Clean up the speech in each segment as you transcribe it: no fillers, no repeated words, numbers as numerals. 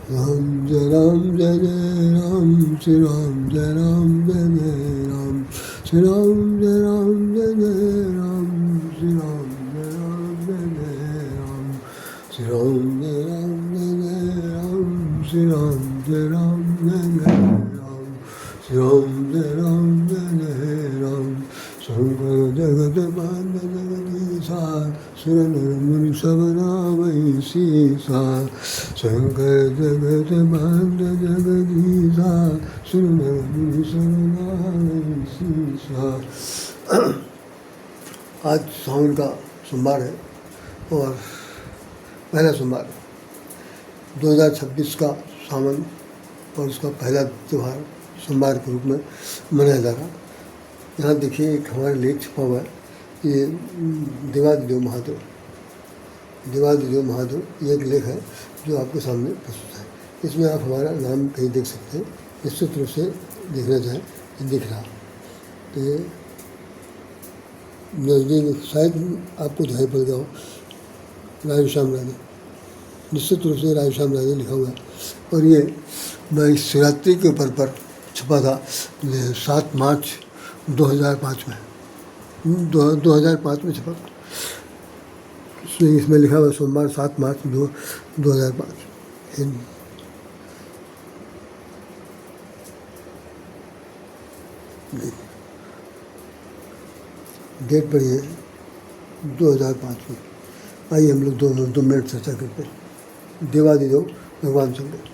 राम जय राम जय जय राम श्री राम जय राम जय जय राम श्री राम जय राम जय जय राम श्री राम जय राम जय जय राम श्री राम जय राम जय जय राम श्री राम जय राम जय जय राम श्री राम जय राम जय जय राम शंकर जगत बंद जगदीशा सुर नर मुनि सब नामहि सीसा शंकर जगत बंद जगदीशा सुर नर मुनि सब नामहि सीसा। आज सावन का सोमवार है और पहला सोमवार 2026 का सावन और उसका पहला त्यौहार सोमवार के रूप में मनाया जा रहा। यहाँ देखिए एक हमारा लेख छपा हुआ है, ये देवादिदेव महादेव ये एक लेख है जो आपके सामने प्रस्तुत है। इसमें आप हमारा नाम कहीं देख सकते हैं, निश्चित रूप से देखना चाहें ये दिख रहा। तो ये नजदीक शायद आपको दिखाई पड़ गया हो, राधेश्याम राधे, निश्चित रूप से राधेश्याम राधे लिखा हुआ है। और ये मैं शिवरात्रि के ऊपर पर छपा था 7 मार्च 2005 में 2005 में छपा। इसमें लिखा हुआ सोमवार 7 मार्च 2005। डेट पड़ी है 2005 में। आइए हम लोग 2 मिनट चर्चा करते हैं। देवादिदेव भगवान शंकर।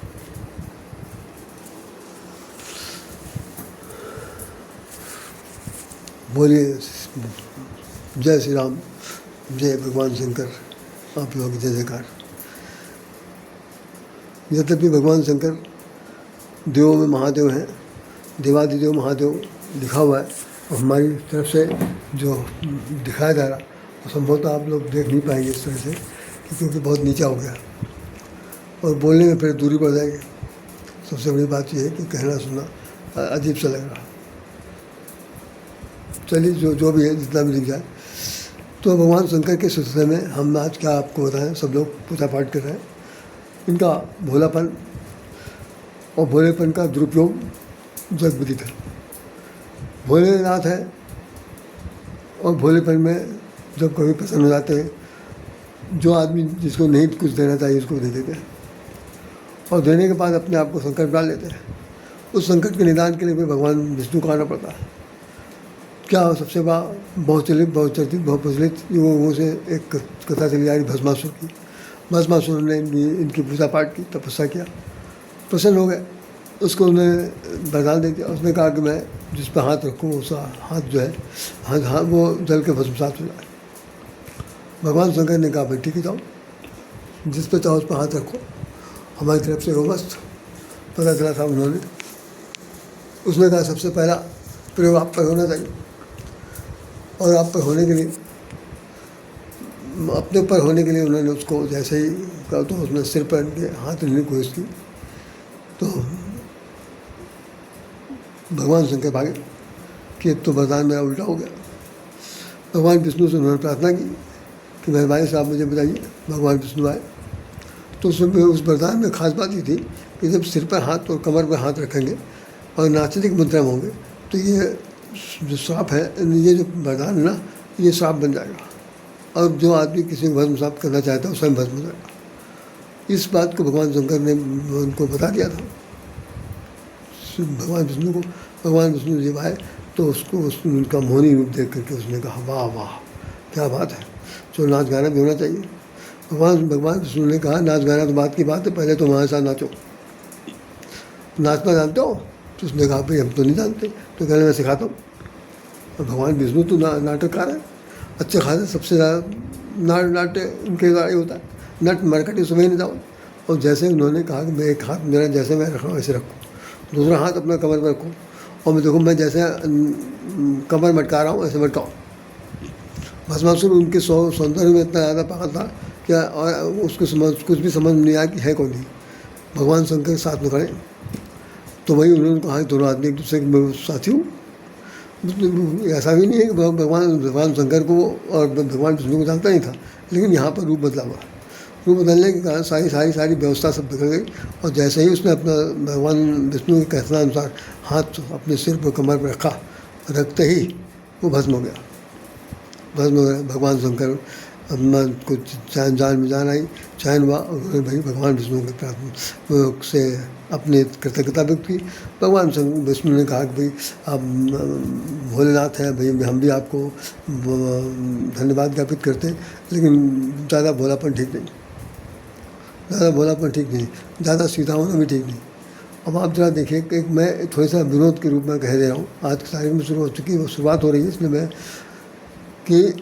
बोलिए जय श्री राम, जय भगवान शंकर, आप लोगों की जय जयकार। यद्यपि भगवान शंकर देवों में महादेव हैं, देवादिदेव महादेव लिखा हुआ है और हमारी तरफ से जो दिखाया जा रहा वो संभवतः आप लोग देख नहीं पाएंगे इस तरह से, क्योंकि बहुत नीचा हो गया और बोलने में फिर दूरी पड़ जाएगी। सबसे बड़ी बात यह है कि कहना सुनना अजीब सा लग रहा। चलिए जो भी है, जितना भी लिख जाए। तो भगवान शंकर के सिलसिले में हम आज क्या आपको बताएं, सब लोग पूजा पाठ कर रहे हैं। इनका भोलापन और भोलेपन का दुरुपयोग जग विदित है। भोलेनाथ है और भोलेपन में जब कभी प्रसन्न हो जाते हैं, जो आदमी जिसको नहीं कुछ देना चाहिए उसको दे देते हैं और देने के बाद अपने आप को संकट डाल लेते हैं। उस संकट के निदान के लिए भी भगवान विष्णु को आना पड़ता है। क्या सबसे बहुचर्चित बहुत प्रचलित युगों से एक कथा चली जा रही भस्मासुर की। भस्मासुर ने इनकी पूजा पाठ की, तपस्या किया, प्रसन्न हो गए। उसको उन्होंने वरदान दे दिया। उसने कहा कि मैं जिस पर हाथ रखूँ उसका हाथ जो है हाथ वो जल के भस्मसात हो जाए। भगवान शंकर ने कहा भाई ठीक है, जाओ जिस पर चाहो उस पर हाथ रखो, हमारी तरफ से हो मस्त। पता चला था उन्होंने, उसने कहा सबसे पहला प्रयोग आप पर होना चाहिए और आप पर होने के लिए, अपने ऊपर होने के लिए उन्होंने उसको जैसे ही कहा तो उसने सिर पर इनके हाथ रखने की कोशिश की तो भगवान शंकर भागे कि अब तो वरदान मेरा उल्टा हो गया। भगवान विष्णु से उन्होंने प्रार्थना की कि मेहरबानी से आप मुझे बताइए। भगवान विष्णु आए तो उसमें उस वरदान में खास बात ये थी कि जब सिर पर हाथ और कमर पर हाथ रखेंगे और नाचने की मुद्रा में होंगे तो ये जो श्राप है, ये जो वरदान है ना, ये श्राप बन जाएगा और जो आदमी किसी को भस्म साफ करना चाहता है वो स्वयं भस्म हो जाएगा। इस बात को भगवान शंकर ने उनको बता दिया था भगवान विष्णु को। भगवान विष्णु जब आए तो उसको उनका मोहनी रूप देख करके उसने कहा वाह वाह क्या बात है, जो नाच गाना भी होना चाहिए। भगवान विष्णु ने कहा नाच गाना तो बात की बात है, पहले तो हमारे साथ नाचो। नाचना जानते हो? तो उसने कहा भाई हम तो नहीं जानते। तो कहने मैं सिखाता हूँ। और भगवान विष्णु तो नाटककार है, अच्छे खासे, सबसे ज़्यादा नाट्य उनके द्वारा ही होता है। नट मरकट ये सुबह नहीं जाओ। और जैसे उन्होंने कहा कि मैं एक हाथ मेरा जैसे मैं रख रहा हूँ वैसे रखो, दूसरा हाथ अपना कमर पर रखो और मैं देखो मैं जैसे कमर मटका रहा हूँ ऐसे मटकाओ। भस्मासुर उनके सौंदर्य में इतना ज़्यादा पागल था क्या, और उसको कुछ भी समझ नहीं आया कि है कौन नहीं। भगवान शंकर के साथ में खड़े तो वही उन्होंने कहा दोनों आदमी एक दूसरे के साथी हूँ। ऐसा भी नहीं है कि भगवान शंकर को और भगवान विष्णु को जानता नहीं था, लेकिन यहाँ पर रूप बदला हुआ। रूप बदलने के कारण सारी व्यवस्था सब बिगड़ गई। और जैसे ही उसने अपना भगवान विष्णु के कहनानुसार हाथ अपने सिर पर कमर पर रखा, रखते ही वो भस्म हो गया। भस्म हो गया। भगवान शंकर अपना कुछ जान में जान आई, चैन हुआ, और उन्होंने भाई भगवान विष्णु के प्रार्थना से अपनी कृतज्ञता व्यक्त की। भगवान विष्णु ने कहा कि भाई आप भोलेनाथ हैं, भाई हम भी आपको धन्यवाद ज्ञापित करते हैं, लेकिन ज़्यादा भोलापन ठीक नहीं, ज़्यादा सीधा होना भी ठीक नहीं। अब आप जरा देखिए कि मैं थोड़ा सा विनोद के रूप में कह दे रहा हूँ, आज की तारीख में शुरू हो चुकी है, वो शुरुआत हो रही है इसलिए मैं, कि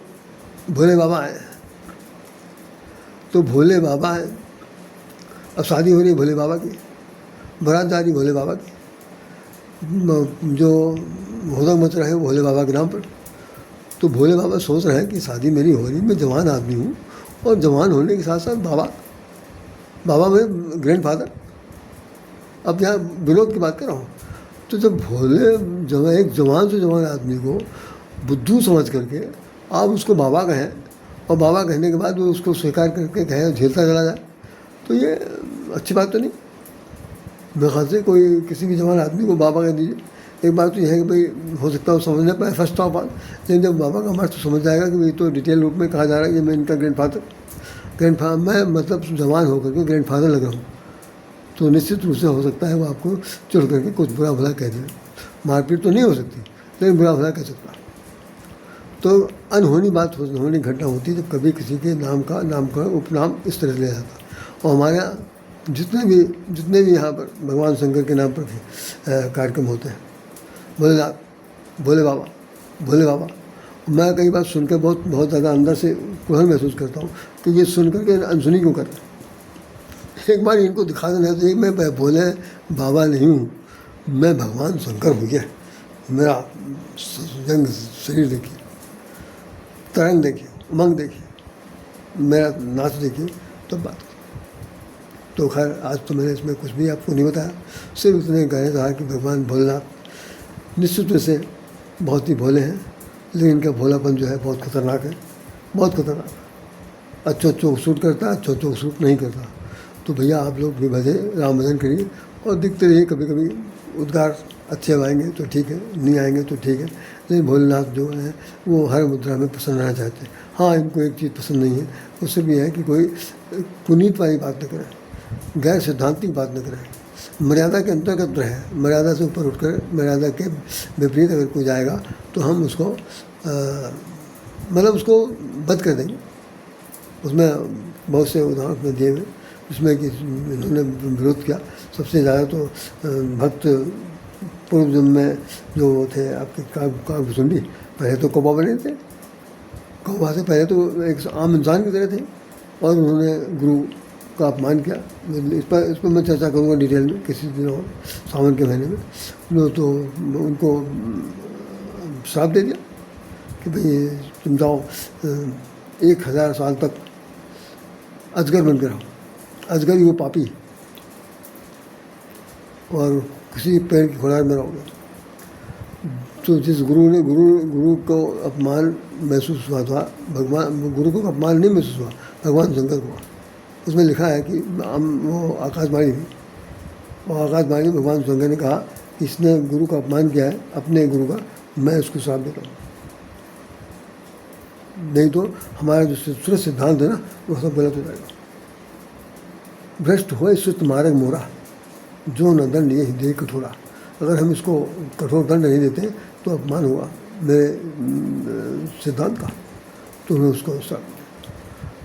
भोले बाबा हैं, तो भोले बाबा हैं, अब शादी हो रही है भोले बाबा की, बारात जा रही भोले बाबा की, जो होदंग मच रहे हैं भोले बाबा के नाम पर। तो भोले बाबा सोच रहे हैं कि शादी मेरी हो रही, मैं जवान आदमी हूँ, और जवान होने के साथ साथ बाबा में ग्रैंडफादर। अब यहाँ विनोद की बात कर रहा हूँ। तो जब भोले एक जवान से जवान आदमी को बुद्धू समझ करके आप उसको बाबा कहें, और बाबा कहने के बाद वो उसको स्वीकार करके कहें झेलता चला जाए, तो ये अच्छी बात तो नहीं। मेरे ख्याल से कोई किसी भी जवान आदमी को बाबा कह दीजिए। एक बात तो यह है कि भाई हो सकता है समझ नहीं पाए फर्स्ट ऑफ ऑल, लेकिन जब बाबा का मर्थ समझ जाएगा कि भाई तो डिटेल रूप में कहा जा रहा है कि मैं इनका ग्रैंडफादर मैं मतलब जवान होकर के ग्रैंडफादर लग रहा हूँ, तो निश्चित रूप से हो सकता है वो आपको चिढ़ करके कुछ बुरा भला कह दे। मारपीट तो नहीं हो सकती, लेकिन बुरा भला कह सकता। तो अनहोनी बात होनी घटना होती है जब कभी किसी के नाम का उपनाम इस तरह से लिया जाता। और हमारे यहाँ जितने भी यहाँ पर भगवान शंकर के नाम पर कार्यक्रम होते हैं, भोलेनाथ, भोले बाबा, मैं कई बार सुनकर बहुत ज़्यादा अंदर से कुहल महसूस करता हूँ कि ये सुनकर के अनसुनी क्यों कर रहे हैं। एक बार इनको दिखा देना चाहिए मैं भोले बाबा नहीं हूँ, मैं भगवान शंकर हूँ। ये मेरा जंग शरीर देखिए, तरंग देखिए, उमंग देखिए, मेरा नाच देखिए, तब बात। तो खैर आज तो मैंने इसमें कुछ भी आपको नहीं बताया, सिर्फ इतने कहना चाहा कि भगवान भोलेनाथ निश्चित रूप से बहुत ही भोले हैं, लेकिन इनका भोलापन जो है बहुत खतरनाक है, बहुत खतरनाक। अच्छों को सूट करता है, अच्छों को सूट नहीं करता। तो भैया आप लोग भी राम भजन करिए और दिखते रहिए। कभी कभी उद्गार अच्छे आएंगे तो ठीक है, नहीं आएंगे तो ठीक है, लेकिन भोलेनाथ जो है वो हर मुद्रा में प्रसन्न रहना चाहते हैं। हाँ, इनको एक चीज़ पसंद नहीं है, उससे भी है कि कोई पुनीत वाली बात न करें, गैर सिद्धांतिक बात न करें, मर्यादा के अंतर्गत रहे। मर्यादा से ऊपर उठकर मर्यादा के विपरीत अगर कोई जाएगा तो हम उसको मतलब उसको बद कर देंगे। उसमें बहुत से उदाहरण में दिए हुए जिसमें कि इन्होंने विरोध किया। सबसे ज़्यादा तो भक्त पूर्व जन्म में जो थे आपके काकभुसुंडी, पहले तो कौवा बने थे, कौवा से पहले तो एक आम इंसान की तरह थे, और उन्होंने गुरु का अपमान किया। इस पर मैं चर्चा करूँगा डिटेल में किसी दिन और, सावन के महीने में। तो उनको श्राप दे दिया कि भाई तुम जाओ 1000 साल तक अजगर बन कर रहो, अजगर ही वो पापी, और किसी पेड़ की खुदाई में रहोगे। तो जिस गुरु को अपमान महसूस हुआ था, गुरु को अपमान नहीं महसूस हुआ, भगवान शंकर को। उसमें लिखा है कि वो आकाशवाणी थी, और आकाशवाणी में भगवान शंकर ने कहा कि इसने गुरु का अपमान किया है, अपने गुरु का, मैं इसको श्राप देता हूँ, नहीं तो हमारा जो सूत्र सिद्धांत है ना वो सब गलत हो जाएगा। भ्रष्ट हो सुत मार्ग मोरा, जो न दंड ये दे कठोरा। अगर हम इसको कठोर दंड नहीं देते तो अपमान हुआ मेरे सिद्धांत का, तो उन्होंने उसको श्राप दिया।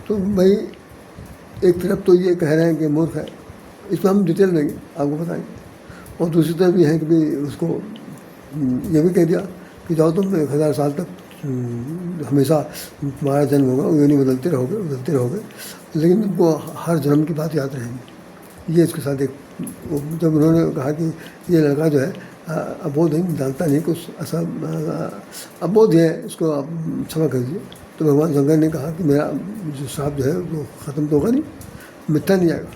तो भाई एक तरफ तो ये कह रहे हैं कि मूर्ख है, इस पर हम डिटेल देंगे, आपको बताएंगे, और दूसरी तरफ ये है कि भाई उसको ये भी कह दिया कि जाओ तुम 1000 साल तक हमेशा तुम्हारा जन्म होगा, वो नहीं बदलते रहोगे, लेकिन तुमको हर जन्म की बात याद रहेगी। ये इसके साथ एक, जब उन्होंने कहा कि ये लड़का जो है अबोध है, जानता नहीं, कुछ ऐसा अबोध है, इसको आप क्षमा कर दीजिए। तो भगवान शंकर ने कहा कि मेरा जो श्राप जो है वो ख़त्म तो होगा नहीं, मिथ्या नहीं जाएगा,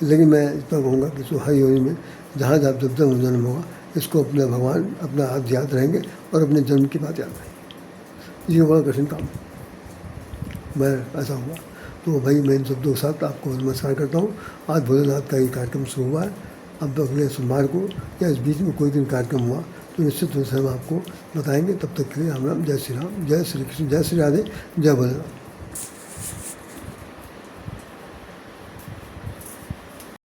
लेकिन मैं इतना कहूँगा कि हर योनि में जहाँ जब जन्म होगा, इसको अपने भगवान अपना हाथ याद रहेंगे और अपने जन्म की बात याद रहेंगे। ये बड़ा कठिन काम, मैं ऐसा हुआ। तो तो भाई मैं इन शब्दों के साथ आपको नमस्कार करता हूँ। आज भोलेनाथ का ये कार्यक्रम शुरू हुआ है। अब अगले सोमवार को या इस बीच में कोई दिन कार्यक्रम हुआ तो निश्चित रूप से हम आपको बताएंगे। तब तक के लिए राम राम, जय श्री राम, जय श्री कृष्ण, जय श्री राधे, जय भोलेनाथ।